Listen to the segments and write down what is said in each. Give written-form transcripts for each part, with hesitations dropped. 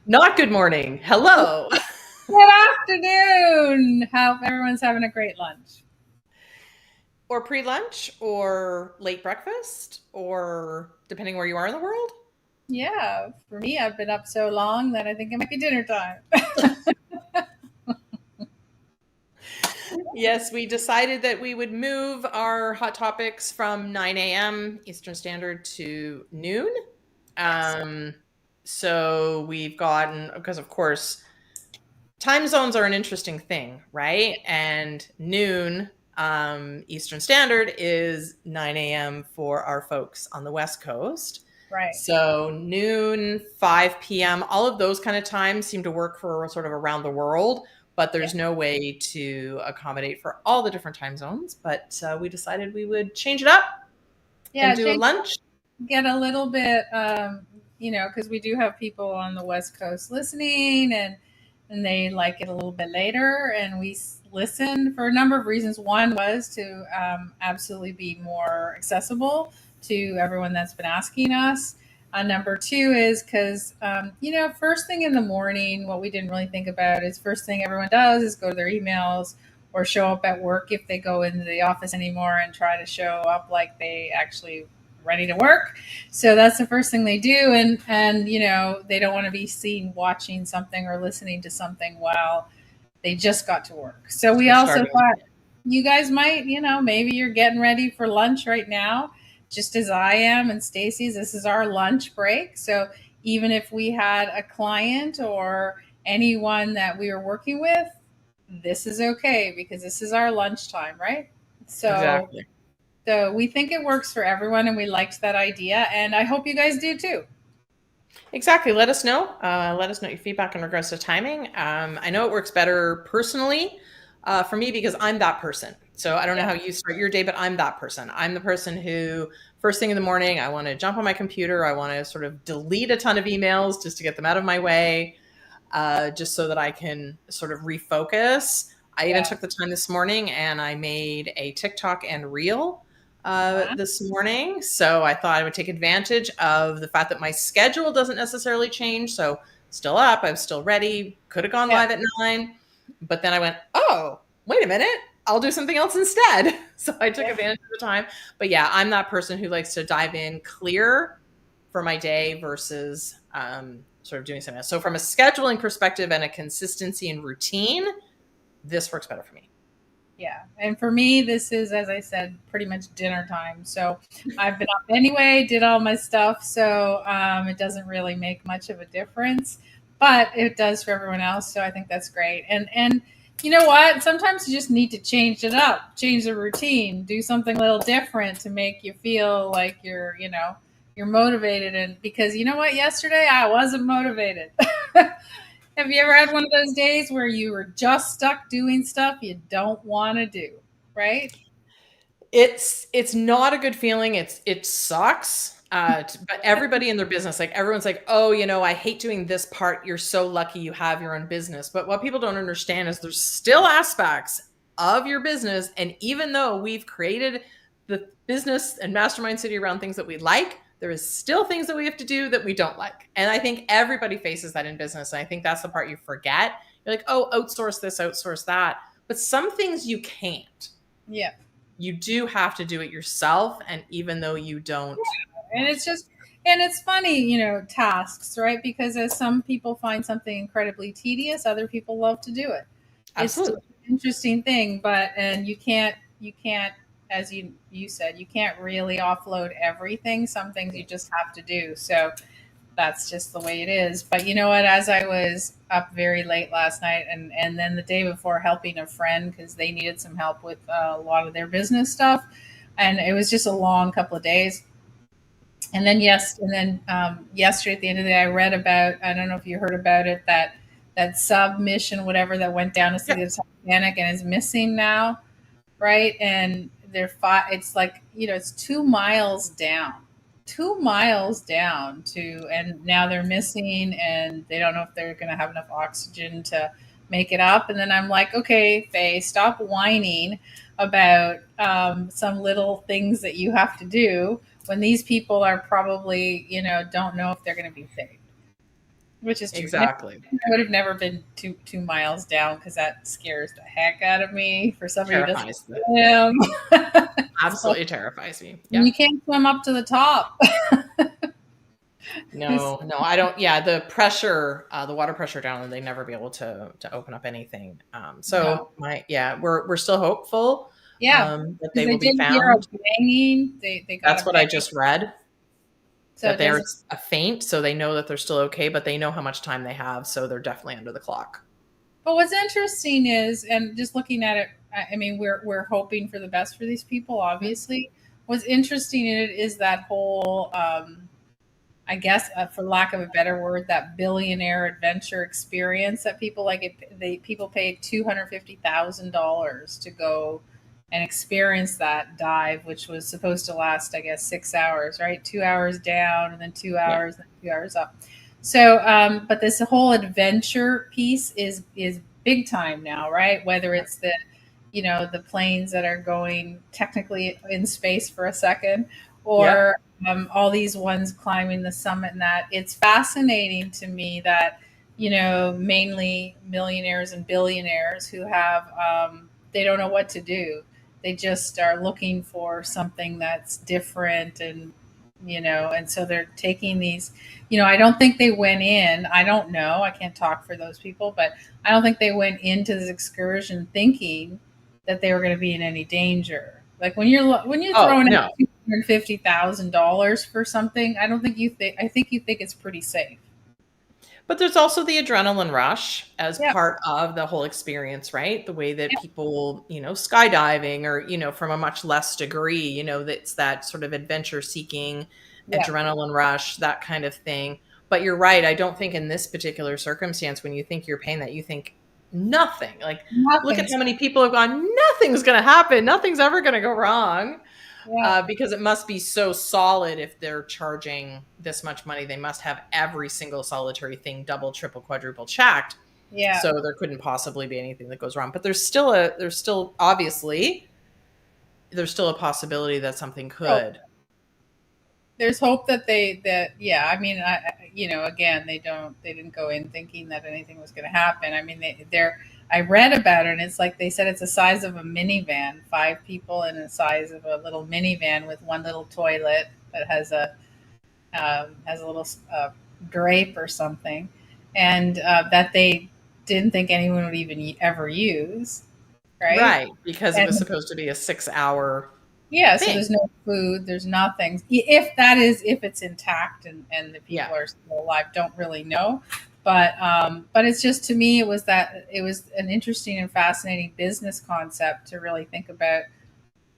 Not good morning. Hello. Good afternoon. Hope everyone's having a great lunch. Or pre lunch, or late breakfast, or depending where you are in the world. Yeah, for me, I've been up so long that I think it might be dinner time. Yes, we decided that we would move our hot topics from 9 a.m. Eastern Standard to noon. Yes. Um, so we've gotten, because of course, time zones are an interesting thing, right? And noon Eastern Standard is 9 a.m. for our folks on the West Coast. Right. So noon, 5 p.m., all of those kind of times seem to work for sort of around the world, but Yeah. there's no way to accommodate for all the different time zones. But we decided we would change it up and Yeah, do a Jake, lunch. get a little bit, because we do have people on the West Coast listening and they like it a little bit later. And we listened for a number of reasons. One was to absolutely be more accessible to everyone that's been asking us. Number two is because, first thing in the morning, what we didn't really think about is first thing everyone does is go to their emails or show up at work if they go into the office anymore and try to show up like they actually ready to work. So that's the first thing they do, and they don't want to be seen watching something or listening to something while they just got to work. So we We're also starting. thought you guys might, maybe you're getting ready for lunch right now, just as I am and Stacy's. This is our lunch break. So even if we had a client or anyone that we were working with, this is okay because this is our lunchtime, right? So Exactly. so we think it works for everyone and we liked that idea. And I hope you guys do too. Exactly. Let us know. Let us know your feedback in regards to timing. I know it works better personally for me because I'm that person. So I don't know Yeah. how you start your day, but I'm that person. I'm the person who, first thing in the morning, I want to jump on my computer. I want to sort of delete a ton of emails just to get them out of my way, just so that I can sort of refocus. I even Yeah. took the time this morning and I made a TikTok and reel Wow. this morning. So I thought I would take advantage of the fact that my schedule doesn't necessarily change. So still up, I'm still ready. Could have gone Yeah. live at 9, but then I went, oh, wait a minute. I'll do something else instead. So I took Yeah. advantage of the time. But yeah, I'm that person who likes to dive in clear for my day versus sort of doing something else. So from a scheduling perspective and a consistency and routine, this works better for me. Yeah. And for me, this is, as I said, pretty much dinner time. So I've been up anyway, did all my stuff. So it doesn't really make much of a difference, but it does for everyone else. So I think that's great. And you know what? Sometimes you just need to change it up, change the routine, do something a little different to make you feel like you're motivated. And because you know what? Yesterday I wasn't motivated. Have you ever had one of those days where you were just stuck doing stuff you don't want to do, right? It's not a good feeling. It sucks. But everybody in their business, like everyone's like, oh, I hate doing this part. You're so lucky you have your own business. But what people don't understand is there's still aspects of your business. And even though we've created the business and mastermind city around things that we like, there is still things that we have to do that we don't like. And I think everybody faces that in business. And I think that's the part you forget. You're like, oh, outsource this, outsource that. But some things you can't. Yeah. You do have to do it yourself. And even though you don't, And it's just, and it's funny, tasks, right? Because as some people find something incredibly tedious, other people love to do it. It's just absolutely. an interesting thing, and you can't, as you said, you can't really offload everything. Some things you just have to do. So that's just the way it is. But you know what? As I was up very late last night and then the day before helping a friend because they needed some help with a lot of their business stuff, and it was just a long couple of days. And then yesterday at the end of the day, I read about. I don't know if you heard about it that submission, whatever, that went down to see Yeah. the Titanic and is missing now, right? And it's like it's 2 miles down, 2 miles down to, and now they're missing, and they don't know if they're going to have enough oxygen to make it up. And then I'm like, okay, Faye, stop whining about some little things that you have to do when these people are probably don't know if they're going to be saved. which is true. No, Exactly. I would have never been 2 miles down because that scares the heck out of me for somebody who doesn't Terrifies the swim. So absolutely terrifies me. Yep. you can't swim up to the top. No, no, I don't. Yeah, the pressure, the water pressure down there, they never be able to open up anything. No. So yeah, we're still hopeful Yeah, that because they they will be did hear a found. banging. They got That's a what I bang, just read, so that it doesn't. there's a faint, so they know that they're still okay, but they know how much time they have, so they're definitely under the clock. But what's interesting is, and just looking at it, I mean, we're hoping for the best for these people, Mhm. obviously. What's interesting in it is that whole, I guess, for lack of a better word, that billionaire adventure experience that people like. People paid $250,000 to go and experience that dive, which was supposed to last, I guess, 6 hours, right? 2 hours down, and then two Yeah, hours, then 2 hours up. So, but this whole adventure piece is big time now, right? Whether yeah, it's the planes that are going technically in space for a second, yep, or all these ones climbing the summit. And that it's fascinating to me that mainly millionaires and billionaires who have they don't know what to do. They just are looking for something that's different, and so they're taking these. I don't think they went in. I don't know. I can't talk for those people, but I don't think they went into this excursion thinking that they were going to be in any danger. Like when you're oh throwing out no. $250,000 for something, I don't think you think. I think you think it's pretty safe. But there's also the adrenaline rush as Yep. part of the whole experience, right? The way that Yep. people, skydiving, or, from a much less degree, that's that sort of adventure seeking, Yep. adrenaline rush, that kind of thing. But you're right. I don't think in this particular circumstance, when you think you're paying that, you think nothing. Like, look at Nothing's. how many people have gone, nothing's going to happen. Nothing's ever going to go wrong. Yeah. Because it must be so solid if they're charging this much money. They must have every single solitary thing double, triple, quadruple checked. Yeah. So there couldn't possibly be anything that goes wrong. But there's still a possibility that something Oh, could. there's hope that yeah. I mean, again, they didn't go in thinking that anything was going to happen. I mean, they're. I read about it, and it's like they said it's the size of a minivan, 5 people in the size of a little minivan with one little toilet that has a little drape or something, and that they didn't think anyone would even ever use, right? Right. Because it was And supposed to be a 6 hour yeah, so thing. there's no food, there's nothing. If it's intact and the Yeah. people are still alive, don't really know. But it's just to me it was an interesting and fascinating business concept to really think about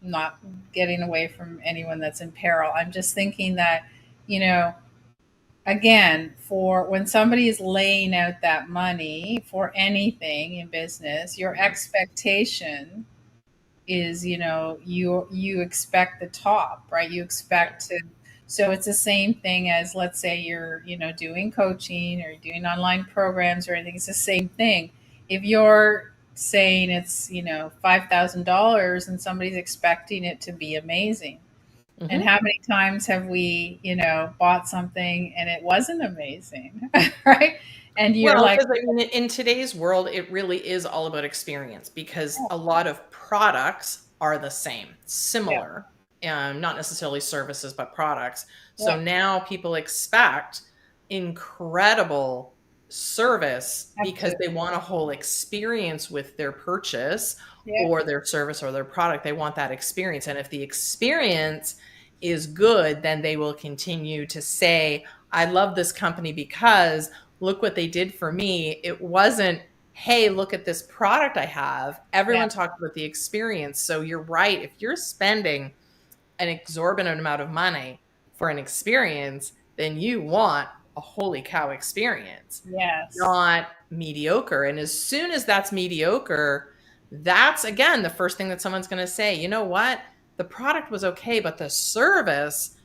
not getting away from anyone that's in peril. I'm just thinking that, you know, again, for when somebody is laying out that money for anything in business, your Mhm. expectation is, you expect the top, right? You Yeah. expect to. So it's the same thing as, let's say you're doing coaching or doing online programs or anything. It's the same thing. If you're saying it's $5,000 and somebody's expecting it to be amazing, and Hmm. how many times have we, bought something and it wasn't amazing, right? And you're Well, like, because I mean, in today's world, it really is all about experience, because oh, a lot of products are the same, yeah, similar, not necessarily services, but products. So yeah, now people expect incredible service because they absolutely, want a whole experience with their purchase yeah, or their service or their product. They want that experience. And if the experience is good, then they will continue to say, I love this company because look what they did for me. It wasn't, hey, look at this product I have. yeah, Everyone talked about the experience. So you're right. If you're spending an exorbitant amount of money for an experience, then you want a holy cow experience, yes, not mediocre. And as soon as that's mediocre, that's again the first thing that someone's going to say, you know what? The product was okay, but the service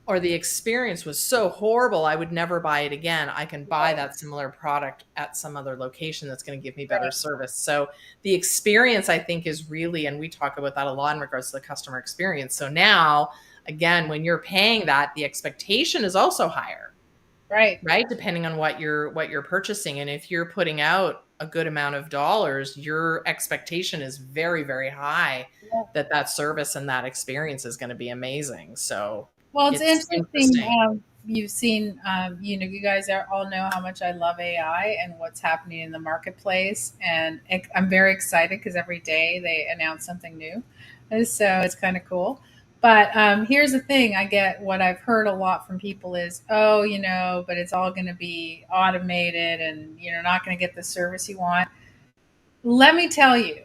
or the experience was so horrible, I would never buy it again. I can buy right, that similar product at some other location that's going to give me better right. service. So the experience, I think, is really, and we talk about that a lot in regards to the customer experience. So now, again, when you're paying that, the expectation is also higher. Right. right? Depending on what you're purchasing. And if you're putting out a good amount of dollars, your expectation is very, very high Yeah. that that service and that experience is going to be amazing. So Well, it's it's interesting. interesting. You've seen, you guys all know how much I love AI and what's happening in the marketplace, and I'm very excited because every day they announce something new, and so it's kind of cool. But here's the thing: I get what I've heard a lot from people is, oh, but it's all going to be automated, and you're not going to get the service you want. Let me tell you,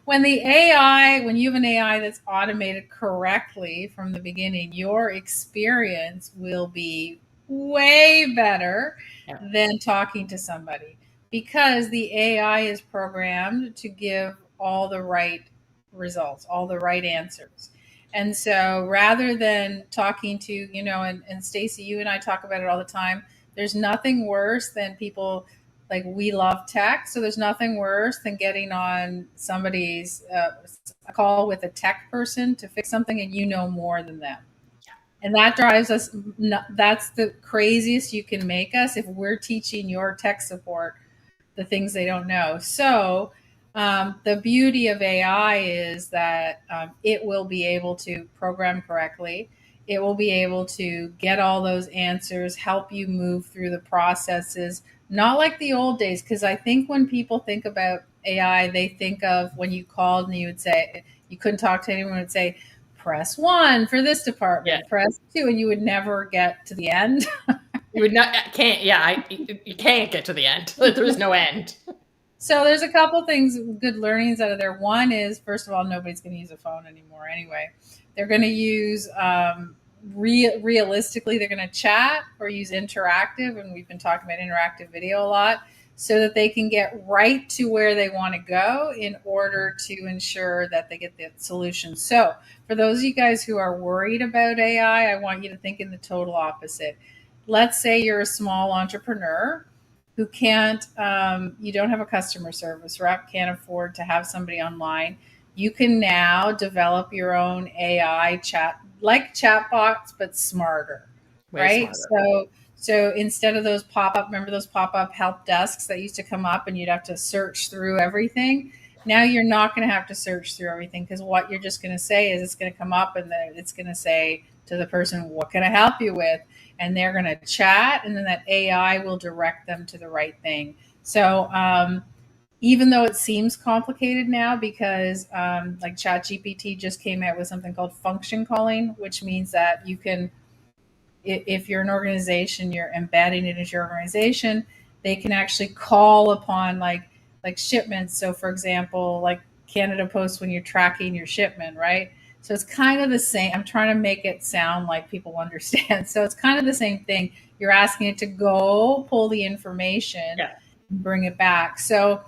when you have an AI that's automated correctly from the beginning, your experience will be way better Yeah. than talking to somebody, because the AI is programmed to give all the right results, all the right answers. And so rather than talking to, and Stacy, you and I talk about it all the time, there's nothing worse than people, like, we love tech, so there's nothing worse than getting on somebody's a call with a tech person to fix something and you know more than them, and that drives us that's the craziest you can make us, if we're teaching your tech support the things they don't know. So, the beauty of AI is that it will be able to program correctly. It will be able to get all those answers, help you move through the processes, not like the old days. Because I think when people think about AI, they think of when you called and you would say, you couldn't talk to anyone, would say, press one for this Yeah. department, press two, and you would never get to the end. You would not, can't, yeah, you can't get to the end. There's no end. So there's a couple things, good learnings out of there. One is, first of all, nobody's going to use a phone anymore anyway. They're going to use, realistically, they're going to chat or use interactive, and we've been talking about interactive video a lot, so that they can get right to where they want to go in order to ensure that they get the solution. So for those of you guys who are worried about AI, I want you to think in the total opposite. Let's say you're a small entrepreneur who can't, you don't have a customer service rep, can't afford to have somebody online. You can now develop your own AI chat, like chatbots, but smarter, Way right? smarter. So instead of those pop up, remember those pop up help desks that used to come up and you'd have to search through everything? Now you're not going to have to search through everything, because what you're just going to say is, it's going to come up and then it's going to say to the person, what can I help you with? And they're going to chat, and then that AI will direct them to the right thing. So, even though it seems complicated now, because like ChatGPT just came out with something called function calling, which means that you can, if you're an organization, you're embedding it into your organization, they can actually call upon, like shipments. So for example, like Canada Post, when you're tracking your shipment, right? So it's kind of the same. I'm trying to make it sound like people understand. So it's kind of the same thing. You're asking it to go pull the information Yeah. and bring it back. So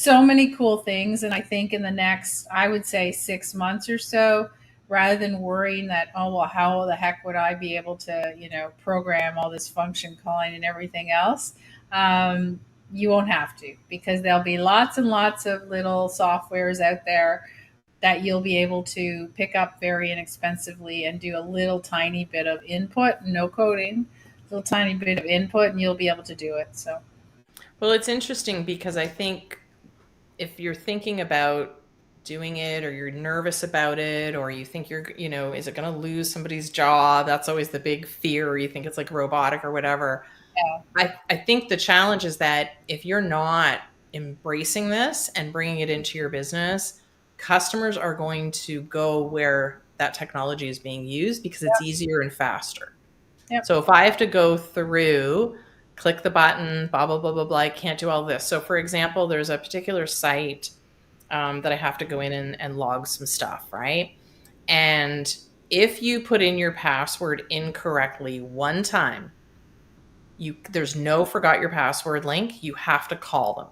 many cool things. And I think in the next, I would say 6 months or so, rather than worrying that, oh, well, how the heck would I be able to, program all this function calling and everything else? Um, you won't have to, because there'll be lots and lots of little softwares out there that you'll be able to pick up very inexpensively and do a little tiny bit of input, no coding, little tiny bit of input, and you'll be able to do it. So, Well, it's interesting because I think if you're thinking about doing it, or you're nervous about it, or you think you're, is it going to lose somebody's job? That's always the big fear. Or you think it's like robotic or whatever. yeah, I think the challenge is that if you're not embracing this and bringing it into your business, customers are going to go where that technology is being used because it's easier and faster. yeah, So if I have to go through, click the button, blah, blah, blah, blah, blah, I can't do all this. So for example, there's a particular site that I have to go in and log some stuff, right? And if you put in your password incorrectly one time, there's no forgot your password link. You have to call them.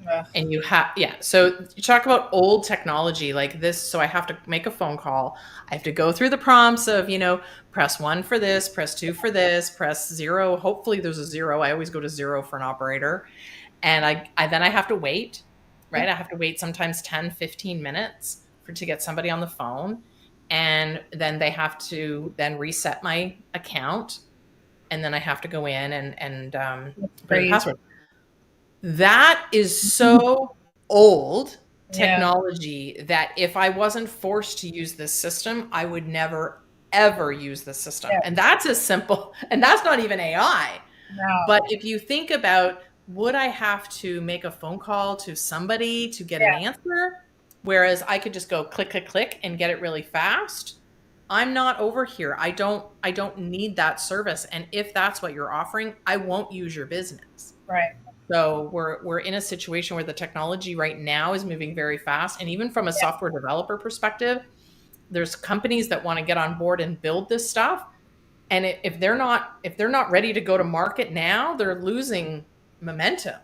yeah. And you have, yeah. So you talk about old technology like this. So I have to make a phone call. I have to go through the prompts of, press one for this, press two for this, press zero. Hopefully there's a zero. I always go to zero for an operator. And I then I have to wait, right? Yep. I have to wait sometimes 10, 15 minutes to get somebody on the phone. And then they have to then reset my account. and then I have to go in and That's put in the crazy. password. That is so old Yeah, technology that if I wasn't forced to use this system, I would never ever use this system. yeah, And that's as simple, and that's not even AI. no, But if you think about, would I have to make a phone call to somebody to get an yeah, answer? Whereas I could just go click, click, click and get it really fast. I'm not over here. I don't need that service. And if that's what you're offering, I won't use your business. right. So we're in a situation where the technology right now is moving very fast. And even from a Yeah, software developer perspective, there's companies that want to get on board and build this stuff. And if they're not ready to go to market now, they're losing momentum.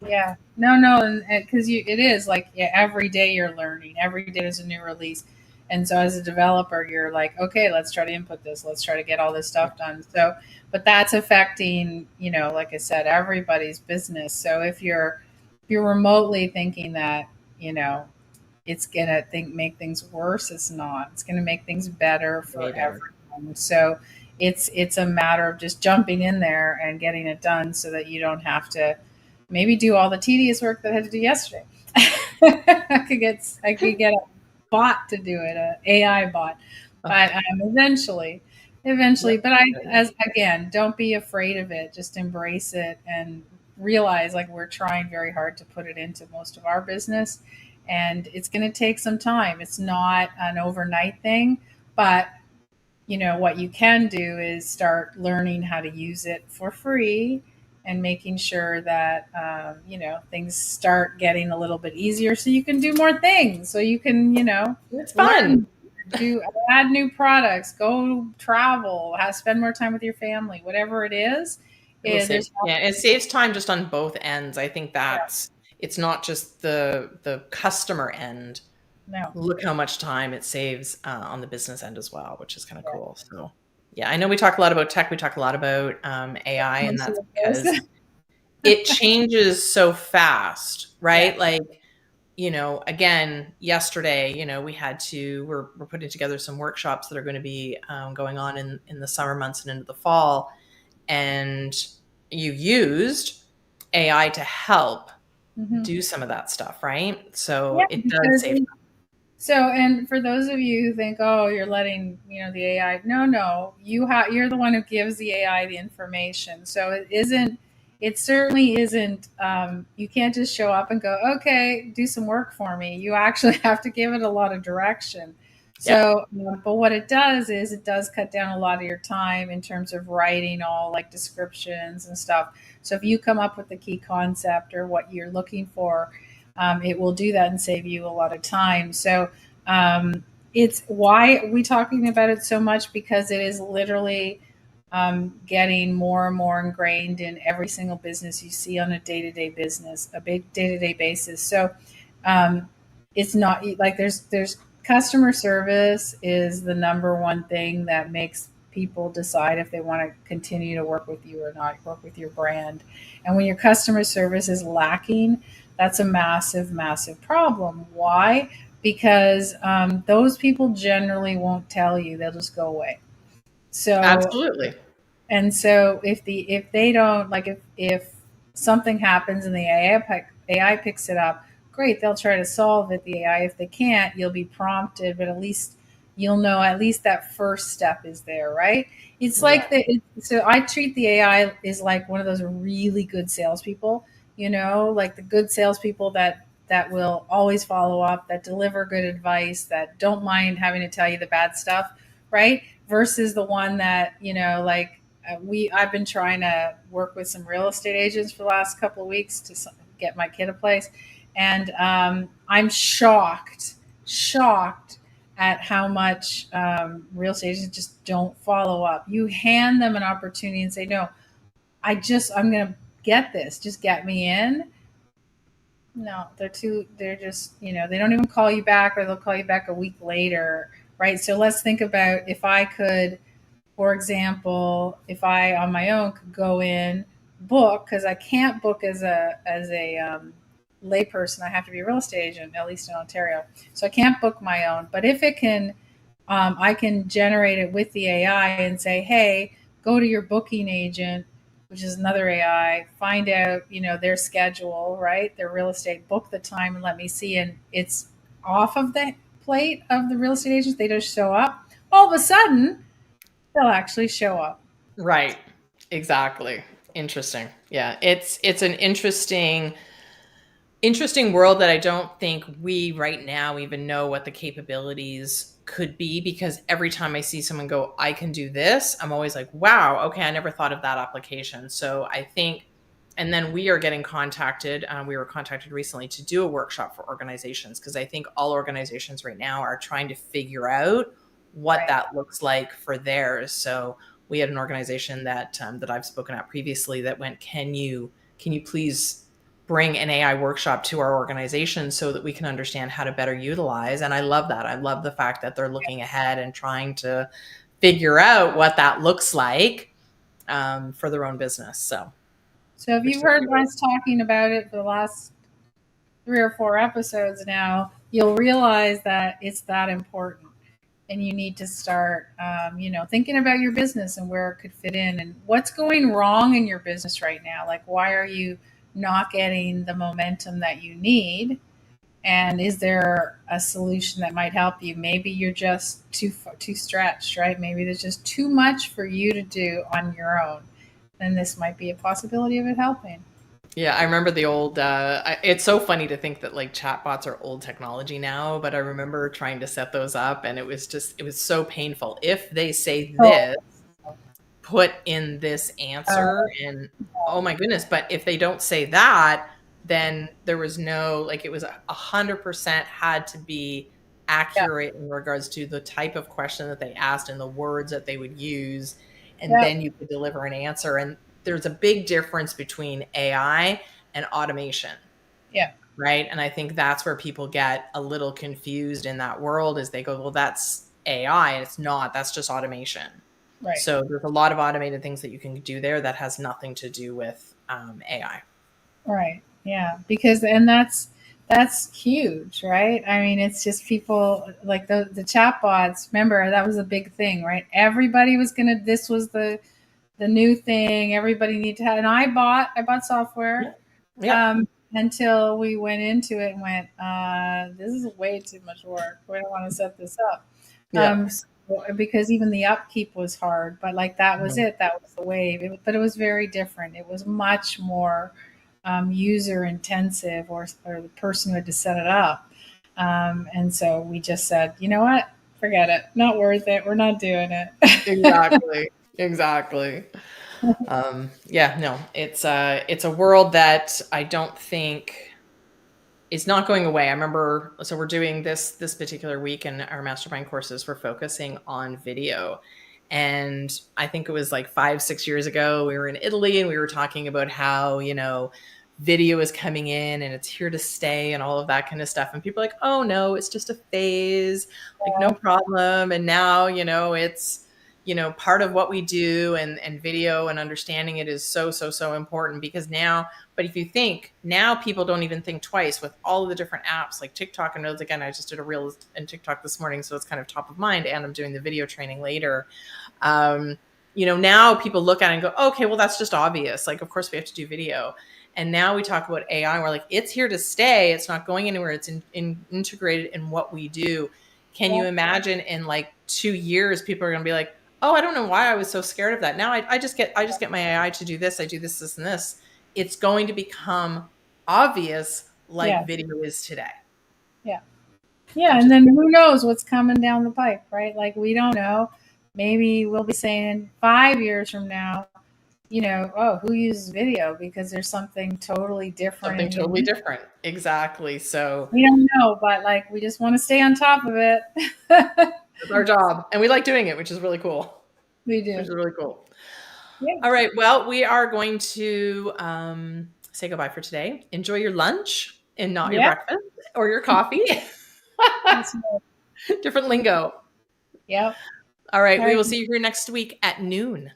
yeah. No, no, and because you, it is like, yeah, every day you're learning. Every day there's a new release, and so as a developer, you're like, okay, let's try to input this. Let's try to get all this stuff done. So, but that's affecting, like I said, everybody's business. So if you're remotely thinking that, you know, it's gonna make things worse. It's not. It's gonna make things better Way for better. everyone. So it's a matter of just jumping in there and getting it done so that you don't have to maybe do all the tedious work that I had to do yesterday. I could get a bot to do it, a AI bot, Oh, but eventually. yep. But as again, don't be afraid of it. Just embrace it and realize like we're trying very hard to put it into most of our business, and it's going to take some time. It's not an overnight thing, but what you can do is start learning how to use it for free and making sure that things start getting a little bit easier so you can do more things, so you can It's fun. learn, do add new products, go travel, spend more time with your family, whatever it is. It'll save, There's yeah, it saves time just on both ends. I think yeah, that's, it's not just the customer end. no, Look how much time it saves on the business end as well, which is kind of yeah, cool. So yeah, I know we talk a lot about tech. We talk a lot about AI, and most of that's those. because it changes so fast, Yeah. right? Like, again, yesterday, we're putting together some workshops that are going to be going on in the summer months and into the fall. And you used AI to help Hmm. do some of that stuff, right? So Yeah, it does because save so, and for those of you who think, oh, you're letting the AI, no, no, you're the one who gives the AI the information. So it isn't. It certainly isn't. You can't just show up and go, okay, do some work for me. You actually have to give it a lot of direction. Yep. So, but what it does is it does cut down a lot of your time in terms of writing all like descriptions and stuff. So if you come up with the key concept or what you're looking for, it will do that and save you a lot of time. So it's why are we talking about it so much, because it is literally getting more and more ingrained in every single business you see on a day-to-day business, a big day-to-day basis. So um, it's not like there's customer service is the number one thing that makes people decide if they want to continue to work with you or not, work with your brand. And when your customer service is lacking, that's a massive, massive problem. Why? Because those people generally won't tell you; they'll just go away. So Absolutely. so if they don't like, if something happens and the AI picks it up, great, they'll try to solve it. The AI, if they can't, you'll be prompted, but at least you'll know at least that first step is there, right? It's like Yeah. so I treat the AI is like one of those really good salespeople, like the good salespeople that will always follow up, that deliver good advice, that don't mind having to tell you the bad stuff, right? Versus the one that like I've been trying to work with some real estate agents for the last couple of weeks to get my kid a place, and I'm shocked at how much real estate agents just don't follow up. You hand them an opportunity and say, "No, I'm going to get this. Just get me in." No, they're just, they don't even call you back, or they'll call you back a week later, right? So let's think about, if I could, for example, if I on my own could go in, book, because I can't book as a layperson. I have to be a real estate agent, at least in Ontario. So I can't book my own. But if it can, I can generate it with the AI and say, hey, go to your booking agent, which is another AI, find out, their schedule, right? Their real estate, book the time and let me see. And it's off of the plate of the real estate agents. They just show up. All of a sudden, they'll actually show up. Right. Exactly. Interesting. Yeah. It's an interesting world that I don't think we right now even know what the capabilities could be, because every time I see someone go, I can do this, I'm always like, wow, okay, I never thought of that application. So I think, and then we are getting contacted. We were contacted recently to do a workshop for organizations, because I think all organizations right now are trying to figure out what Right. that looks like for theirs. So we had an organization that I've spoken at previously that went, can you please bring an AI workshop to our organization so that we can understand how to better utilize. And I love that. I love the fact that they're looking ahead and trying to figure out what that looks like for their own business. So, So if which you've is heard really us talking about it for the last 3 or 4 episodes now, you'll realize that it's that important. And you need to start, thinking about your business and where it could fit in and what's going wrong in your business right now. Like, why are you not getting the momentum that you need? And is there a solution that might help you? Maybe you're just too stretched, right? Maybe there's just too much for you to do on your own. Then this might be a possibility of it helping. Yeah, I remember the old. It's so funny to think that like chatbots are old technology now, but I remember trying to set those up, and it was so painful. If they say Oh, this, put in this answer, and oh my goodness, but if they don't say that, then there was no, like, it was 100% had to be yeah, accurate in regards to the type of question that they asked and the words that they would use, and yeah, then you could deliver an answer. And there's a big difference between AI and automation, yeah, right? And I think that's where people get a little confused in that world, is they go, well, that's AI, and it's not, that's just automation. right. So there's a lot of automated things that you can do there that has nothing to do with AI. Right. Yeah. Because and that's huge, right? I mean, it's just people like the chatbots. Remember, that was a big thing, right? Everybody was gonna. This was the new thing. Everybody needed to have. And I bought Yeah. software Yeah. until we went into it and went, this is way too much work. We don't want to set this up. Yeah. Because even the upkeep was hard, but like that was Mhm. it. That was the wave. But it was very different. It was much more user intensive, or the person who had to set it up. And so we just said, you know what? Forget it. Not worth it. We're not doing it. Exactly. Exactly. Yeah, no, it's a world that I don't think is not going away. I remember, so we're doing this particular week in our mastermind courses, we're focusing on video. And I think it was like 5, 6 years ago, we were in Italy and we were talking about how, video is coming in and it's here to stay and all of that kind of stuff. And people are like, oh no, it's just a phase, like no problem. And now, it's, part of what we do, and video and understanding it is so, so, so important, because now, but if you think now, people don't even think twice with all of the different apps like TikTok. And again, I just did a reel in TikTok this morning, so it's kind of top of mind, and I'm doing the video training later. Um, now people look at it and go, okay, well, that's just obvious. Like, of course we have to do video. And now we talk about AI, and we're like, it's here to stay. It's not going anywhere. It's integrated in what we do. Can you Yeah, imagine in like 2 years, people are going to be like, oh, I don't know why I was so scared of that. Now I just get my AI to do this. I do this, this, and this. It's going to become obvious, like yeah, video is today, yeah. Yeah, which and is, then who knows what's coming down the pipe, right? Like we don't know. Maybe we'll be saying 5 years from now, oh, who uses video because there's something totally different something and totally unique. different. Exactly. So We don't know, but like we just want to stay on top of it. that's our job. And we like doing it, which is really cool. We Which do. is really cool. Yeah. All right. Well, we are going to say goodbye for today. Enjoy your lunch and not your Yeah. breakfast or your coffee. That's Different lingo. Yep. All right. All We right. will see you here next week at noon.